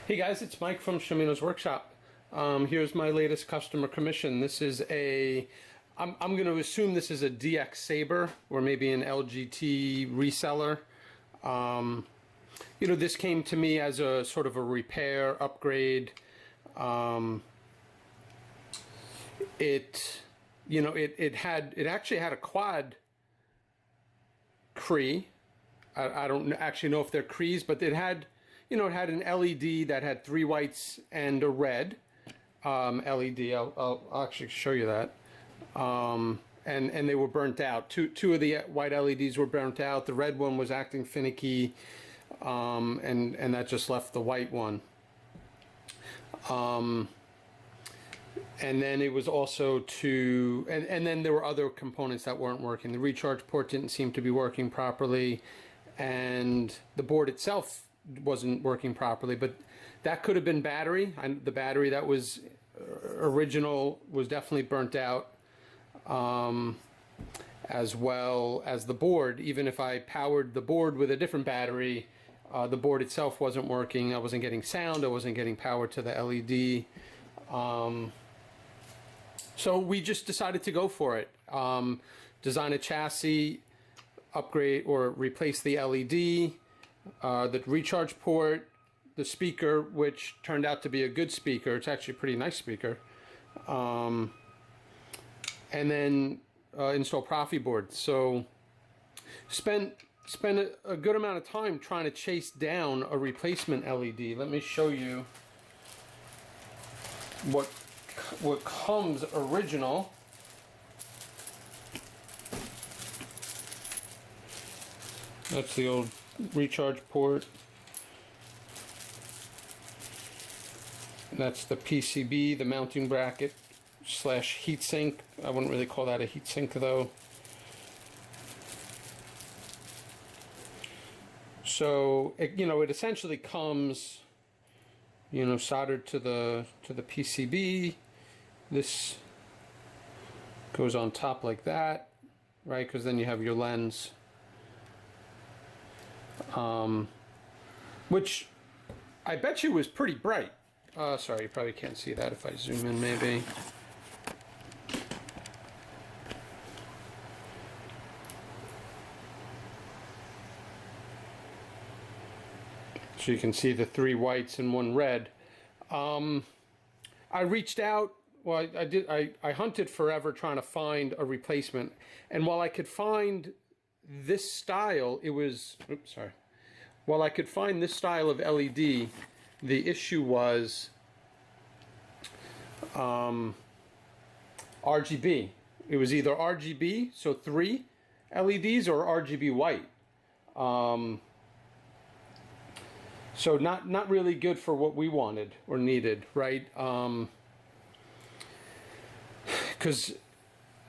Hey guys, it's Mike from Shamino's Workshop. Here's my latest customer commission. This is I'm going to assume this is a DX Saber or maybe an LGT reseller. This came to me as a sort of a repair, upgrade. It actually had a quad Cree. I don't actually know if they're Crees, but it had an LED that had 3 whites and a red LED. I'll actually show you that. And they were burnt out. Two of the white LEDs were burnt out. The red one was acting finicky, and that just left the white one. And then it was also and then there were other components that weren't working. The recharge port didn't seem to be working properly, and the board itself wasn't working properly, but that could have been battery. The battery that was original was definitely burnt out, as well as the board. Even if I powered the board with a different battery, the board itself wasn't working. I wasn't getting sound, I wasn't getting power to the LED. So we just decided to go for it. Design a chassis, upgrade or replace the LED, the recharge port, the speaker, which turned out to be a good speaker. It's actually a pretty nice speaker. And then install Proffieboard. So spent a good amount of time trying to chase down a replacement LED. Let me show you what comes original. That's the old recharge port. That's the PCB, the mounting bracket / heatsink. I wouldn't really call that a heatsink though. So it essentially comes soldered to the PCB. This goes on top like that, right? Because then you have your lens. Which I bet you was pretty bright. Sorry, you probably can't see that if I zoom in maybe. So you can see the 3 whites and 1 red. I reached out. Well, I hunted forever trying to find a replacement. And while I could find this style, while I could find this style of LED, the issue was RGB. It was either RGB, so 3 LEDs, or RGB white. So not really good for what we wanted or needed, right? Because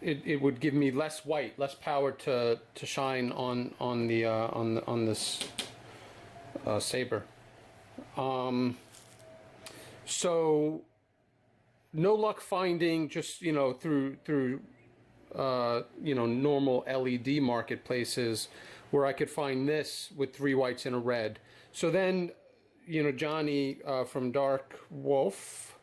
it would give me less white, less power to shine on this Saber. So no luck finding just through normal LED marketplaces where I could find this with 3 whites and a red. So then Johnny from Dark Wolf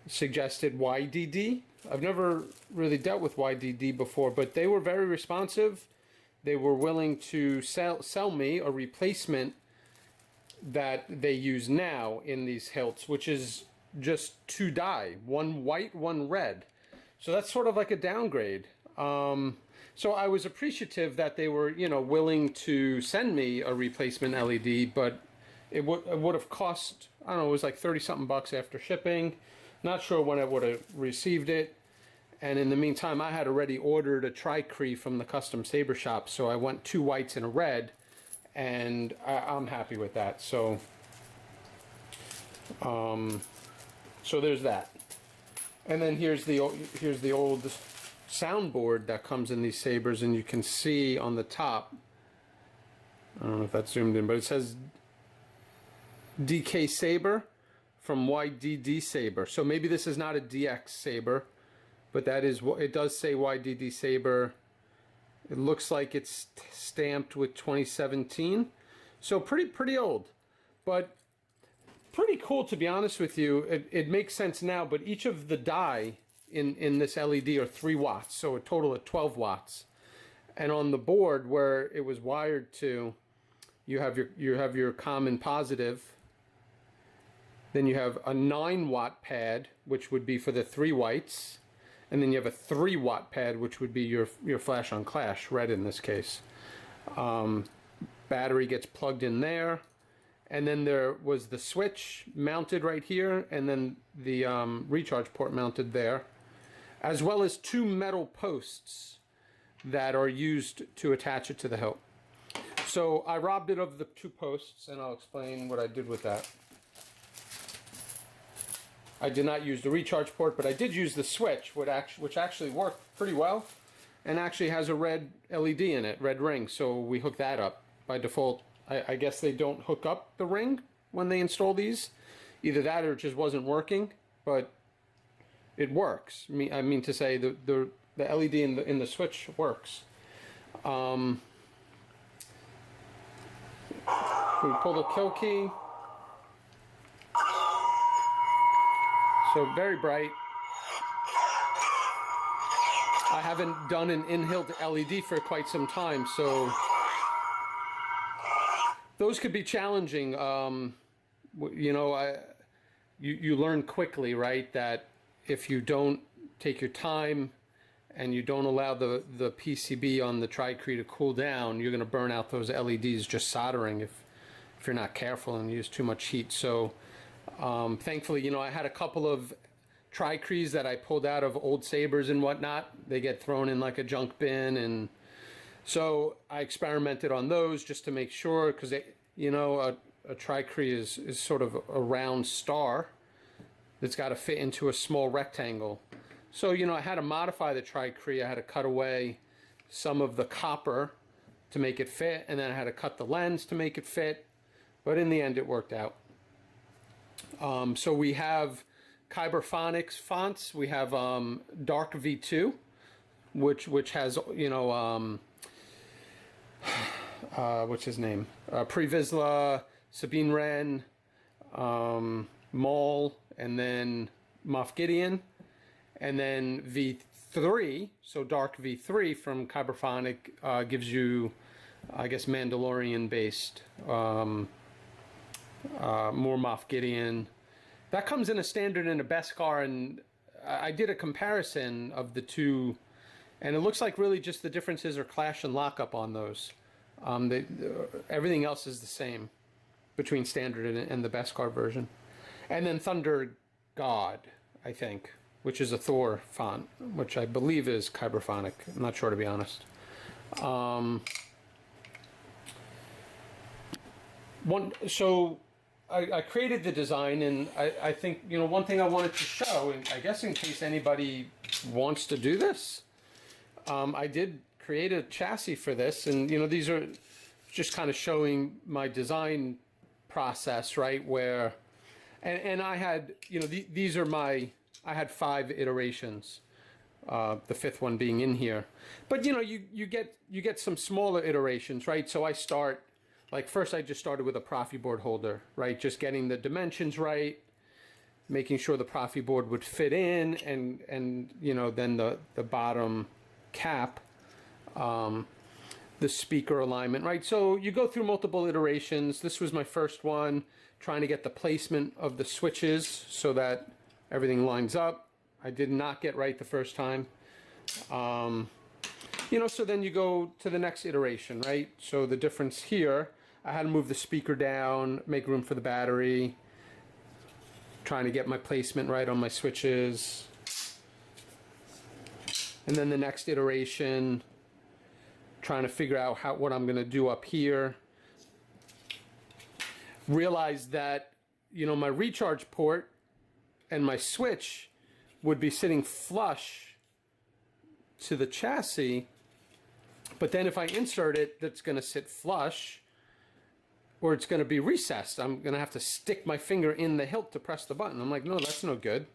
suggested YDD. I've never really dealt with YDD before, but they were very responsive. They were willing to sell me a replacement that they use now in these Hilts, which is just 2 dye, 1 white, 1 red. So that's sort of like a downgrade. So I was appreciative that they were, willing to send me a replacement LED, but it would have cost, I don't know, it was like 30-something bucks after shipping. Not sure when I would have received it. And in the meantime, I had already ordered a tri-Cree from the custom Saber shop, so I went 2 whites and a red, and I'm happy with that. So, so there's that. And then here's the old soundboard that comes in these Sabers, and you can see on the top, I don't know if that's zoomed in, but it says DK Saber from YDD Saber. So maybe this is not a DX Saber, but that is what it does say, YDD Saber. It looks like it's stamped with 2017, so pretty old, but pretty cool, to be honest with you. It makes sense now, but each of the die in this LED are 3 watts, so a total of 12 watts. And on the board where it was wired to, you have your common positive. Then you have a 9-watt pad, which would be for the 3 whites, and then you have a 3-watt pad, which would be your flash on clash, red in this case. Battery gets plugged in there, and then there was the switch mounted right here, and then the recharge port mounted there, as well as 2 metal posts that are used to attach it to the hilt. So I robbed it of the 2 posts, and I'll explain what I did with that. I did not use the recharge port, but I did use the switch, which actually worked pretty well, and actually has a red LED in it, red ring, so we hooked that up. By default, I guess they don't hook up the ring when they install these. Either that or it just wasn't working, but it works. I mean to say, the LED in the switch works. We pull the kill key. So very bright. I haven't done an in-hilt LED for quite some time, so those could be challenging. You know, you learn quickly, right, that if you don't take your time and you don't allow the PCB on the Tricree to cool down, you're going to burn out those LEDs just soldering if you're not careful and use too much heat. So thankfully, you know, I had a couple of Tricrees that I pulled out of old Sabers and whatnot. They get thrown in like a junk bin, and so I experimented on those just to make sure, because you know, a Tricree is sort of a round star that's got to fit into a small rectangle. So, you know, I had to modify the Tricree. I had to cut away some of the copper to make it fit, and then I had to cut the lens to make it fit, but in the end it worked out. So we have Kyber Phonics fonts. We have Dark V2, which has, you know, what's his name? Previsla, Sabine Wren, Maul, and then Moff Gideon, and then V3. So Dark V3 from Kyber Phonic gives you, I guess, Mandalorian-based. More Moff Gideon. That comes in a standard and a Beskar, and I did a comparison of the two, and it looks like really just the differences are clash and lockup on those. Everything else is the same between standard and the Beskar version. And then Thunder God, I think, which is a Thor font, which I believe is Kyber Phonic. I'm not sure, to be honest. So I created the design, and I think, you know, one thing I wanted to show, and I guess in case anybody wants to do this, I did create a chassis for this, and, you know, these are just kind of showing my design process, right, where, and I had, you know, these are I had 5 iterations, the 5th one being in here, but, you know, you get some smaller iterations, right? So I start, like, first I just started with a Proffieboard holder, right? Just getting the dimensions right, making sure the Proffieboard would fit in, and you know, then the bottom cap, the speaker alignment, right? So you go through multiple iterations. This was my first one, trying to get the placement of the switches so that everything lines up. I did not get right the first time. You know, so then you go to the next iteration, right? So the difference here, I had to move the speaker down, make room for the battery, trying to get my placement right on my switches. And then the next iteration, trying to figure out what I'm going to do up here. Realized that, you know, my recharge port and my switch would be sitting flush to the chassis, but then if I insert it, that's going to sit flush, or it's going to be recessed. I'm going to have to stick my finger in the hilt to press the button. I'm like, no, that's no good.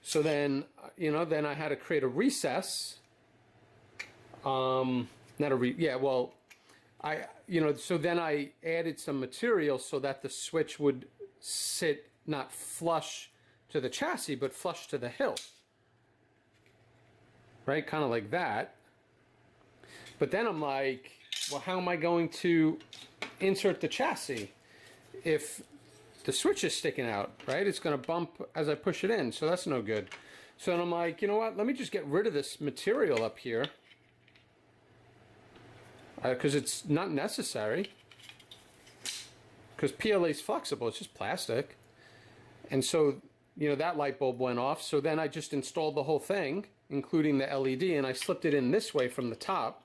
So then, you know, then I had to create a recess. So then I added some material so that the switch would sit not flush to the chassis, but flush to the hilt. Right, kind of like that. But then I'm like, well, how am I going to insert the chassis if the switch is sticking out, right? It's going to bump as I push it in, so that's no good. So then I'm like, you know what, let me just get rid of this material up here, because it's not necessary, because PLA is flexible, it's just plastic. And so, you know, that light bulb went off, so then I just installed the whole thing, including the LED, and I slipped it in this way from the top.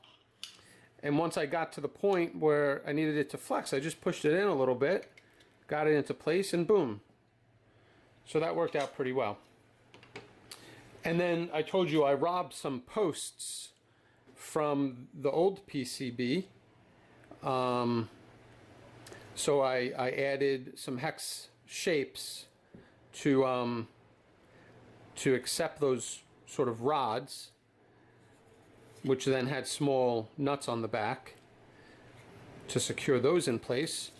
And once I got to the point where I needed it to flex, I just pushed it in a little bit, got it into place, and boom. So that worked out pretty well. And then I told you I robbed some posts from the old PCB. So I added some hex shapes to accept those sort of rods, which then had small nuts on the back to secure those in place.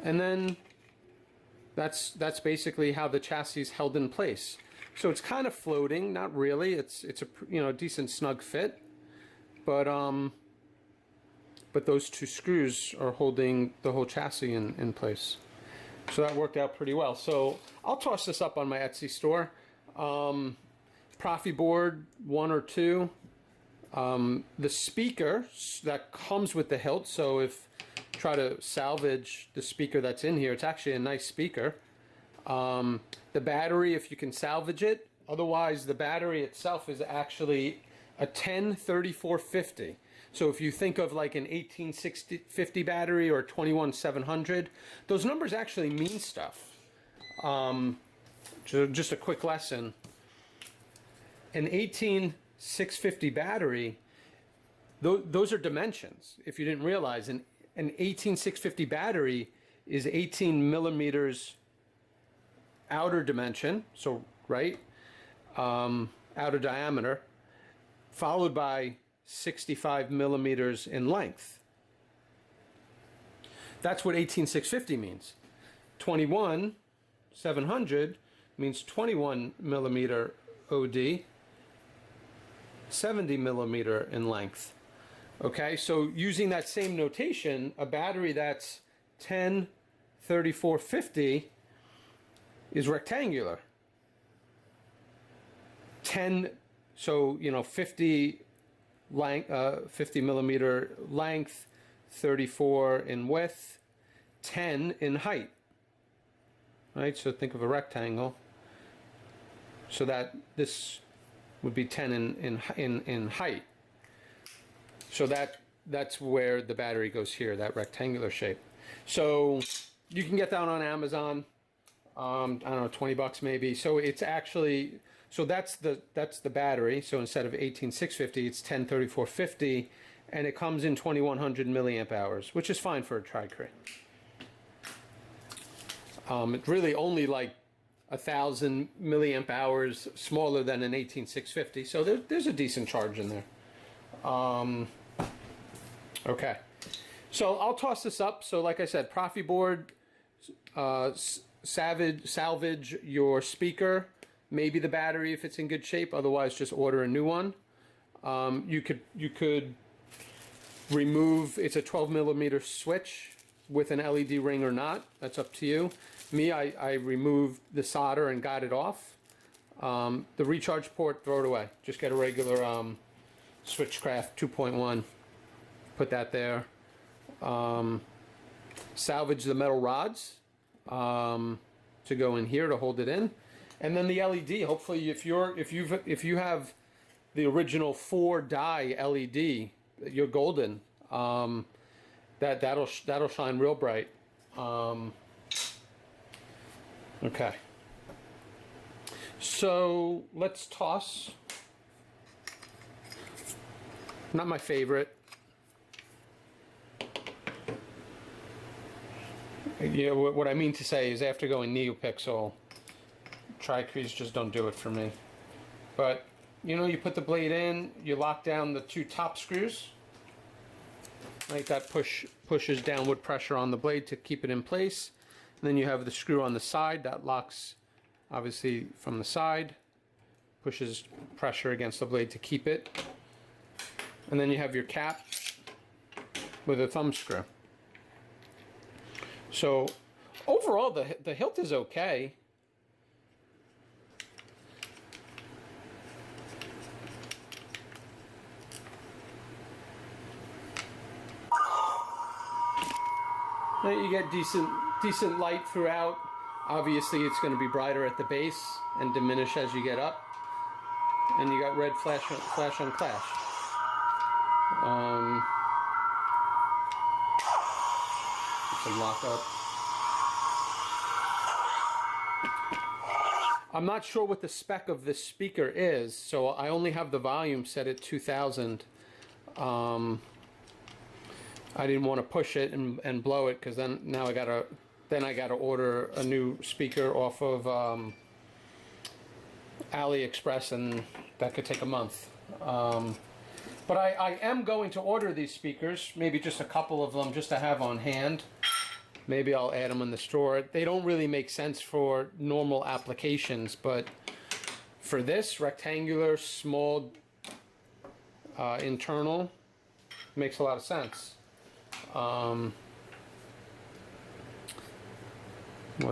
And then that's basically how the chassis is held in place. So it's kind of floating, not really. It's a, you know, decent snug fit, but those two screws are holding the whole chassis in place. So that worked out pretty well. So I'll toss this up on my Etsy store. Proffieboard 1 or 2. The speaker that comes with the hilt, so if try to salvage the speaker that's in here, it's actually a nice speaker. The battery, if you can salvage it, otherwise the battery itself is actually a 103450. So if you think of like an 18650 battery or a 21700, those numbers actually mean stuff. So just a quick lesson. An 18650 battery, those are dimensions. If you didn't realize, an 18650 battery is 18 millimeters outer dimension, so right, outer diameter, followed by 65 millimeters in length. That's what 18650 means. 21700 means 21 millimeter OD, 70 millimeter in length. Okay, so using that same notation, a battery that's 103450 is rectangular. 10, so you know, 50 length, 50 millimeter length, 34 in width, 10 in height. Right, so think of a rectangle. So that this would be 10 in height. So that's where the battery goes here, that rectangular shape. So you can get that on Amazon. I don't know, 20 bucks maybe. So it's actually, so that's the battery. So instead of 18650, it's 103450, and it comes in 2100 milliamp hours, which is fine for a tri-crate. It's really only like 1,000 milliamp hours smaller than an 18650, so there's a decent charge in there. Okay, so I'll toss this up. So like I said, Proffieboard, salvage your speaker, maybe the battery if it's in good shape, otherwise just order a new one. You could remove, it's a 12 millimeter switch with an LED ring or not, that's up to you. Me, I removed the solder and got it off. The recharge port, throw it away. Just get a regular Switchcraft 2.1, put that there. Salvage the metal rods to go in here to hold it in, and then the LED. Hopefully, if you have the original 4-die LED, you're golden. That'll shine real bright. Okay. So let's toss. Not my favorite. You know, what I mean to say is after going NeoPixel, tri-crees just don't do it for me. But, you know, you put the blade in, you lock down the 2 top screws. Right, that pushes downward pressure on the blade to keep it in place. And then you have the screw on the side that locks, obviously, from the side, pushes pressure against the blade to keep it. And then you have your cap with a thumb screw. So overall, the hilt is okay. You get decent light throughout. Obviously, it's going to be brighter at the base and diminish as you get up. And you got red flash on clash. Some lock up. I'm not sure what the spec of this speaker is, so I only have the volume set at 2000. I didn't want to push it and blow it, because then I gotta order a new speaker off of AliExpress, and that could take a month. But I am going to order these speakers, maybe just a couple of them just to have on hand. Maybe I'll add them in the store. They don't really make sense for normal applications, but for this rectangular, small, internal, makes a lot of sense. What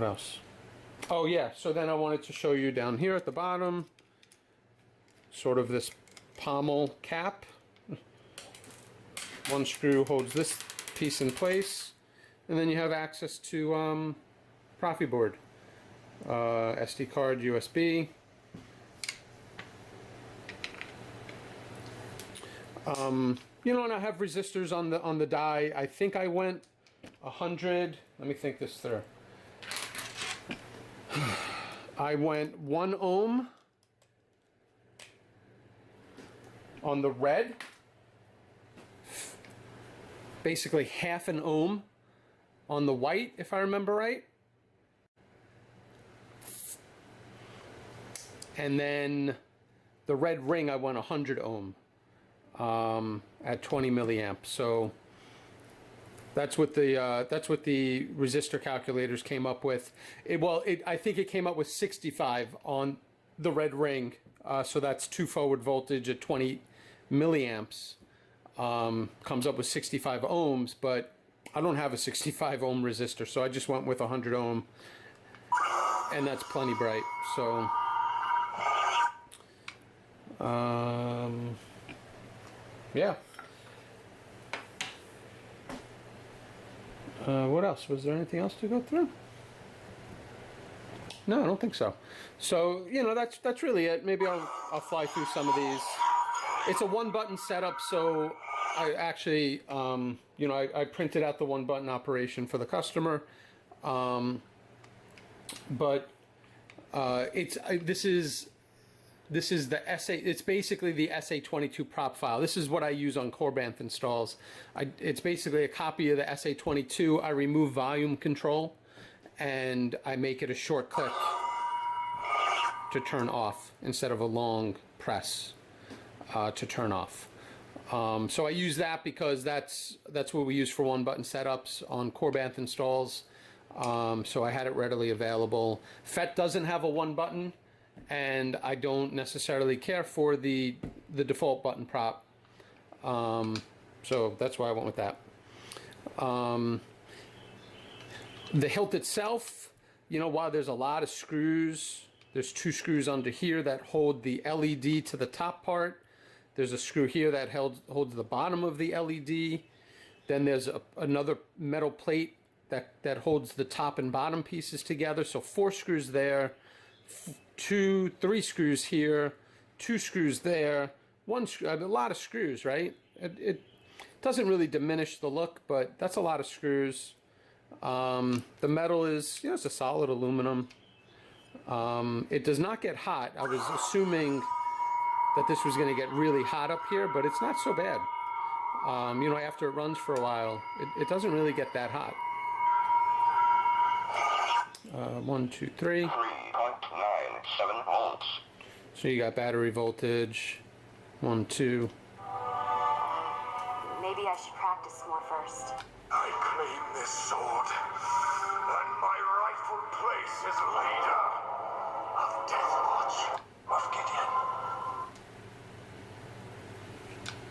else? Oh yeah, so then I wanted to show you down here at the bottom, sort of this pommel cap. One screw holds this piece in place, and then you have access to Proffieboard, SD card, USB. You know, and I have resistors on the die. I think I went 100. Let me think this through. I went 1 ohm on the red, basically half an ohm on the white, if I remember right. And then the red ring, I went 100 ohm at 20 milliamps. So that's what the resistor calculators came up with. I think it came up with 65 on the red ring. So that's 2 forward voltage at 20 milliamps. Comes up with 65 ohms, but I don't have a 65 ohm resistor, so I just went with 100 ohm, and that's plenty bright. So yeah. What else? Was there anything else to go through? No, I don't think so. So, you know, that's really it. Maybe I'll fly through some of these. It's a 1-button setup, so I actually, you know, I printed out the 1-button operation for the customer. But this is the SA. It's basically the SA22 prop file. This is what I use on Corbanth installs. It's basically a copy of the SA22. I remove volume control, and I make it a short click to turn off instead of a long press to turn off. So I use that because that's what we use for 1-button setups on Corbanth installs. So I had it readily available. FET doesn't have a 1-button. And I don't necessarily care for the default button prop, so that's why I went with that. The hilt itself, you know, while there's a lot of screws, there's 2 screws under here that hold the LED to the top part. There's a screw here that holds the bottom of the LED. Then there's another metal plate that holds the top and bottom pieces together. So 4 screws there. 3 screws here, 2 screws there, 1 screw, a lot of screws, right? It doesn't really diminish the look, but that's a lot of screws. The metal is, you know, it's a solid aluminum. It does not get hot. I was assuming that this was going to get really hot up here, but it's not so bad. You know, after it runs for a while, it doesn't really get that hot. 1, 2, 3. 3.97 volts. So you got battery voltage. 1, 2. Maybe I should practice more first. I claim this sword, and my racist leader of Death Watch, Moff Gideon.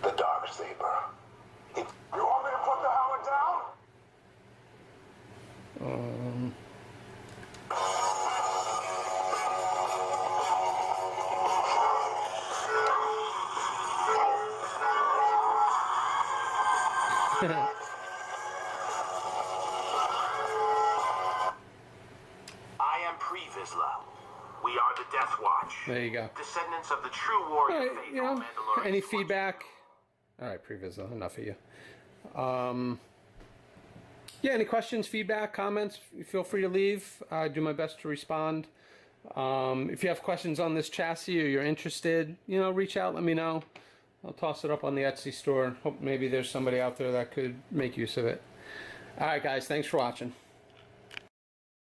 The Dark Saber. You want me to put the hammer down? I am Pre-Vizsla. We are the Death Watch. There you go. Descendants of the true warrior Right, faith you know, of Mandalorian. any feedback? All right, Previous, enough of you. Yeah, any questions, feedback, comments, feel free to leave. I do my best to respond. If you have questions on this chassis or you're interested, you know, reach out, let me know. I'll toss it up on the Etsy store. Hope maybe there's somebody out there that could make use of it. All right, guys, thanks for watching.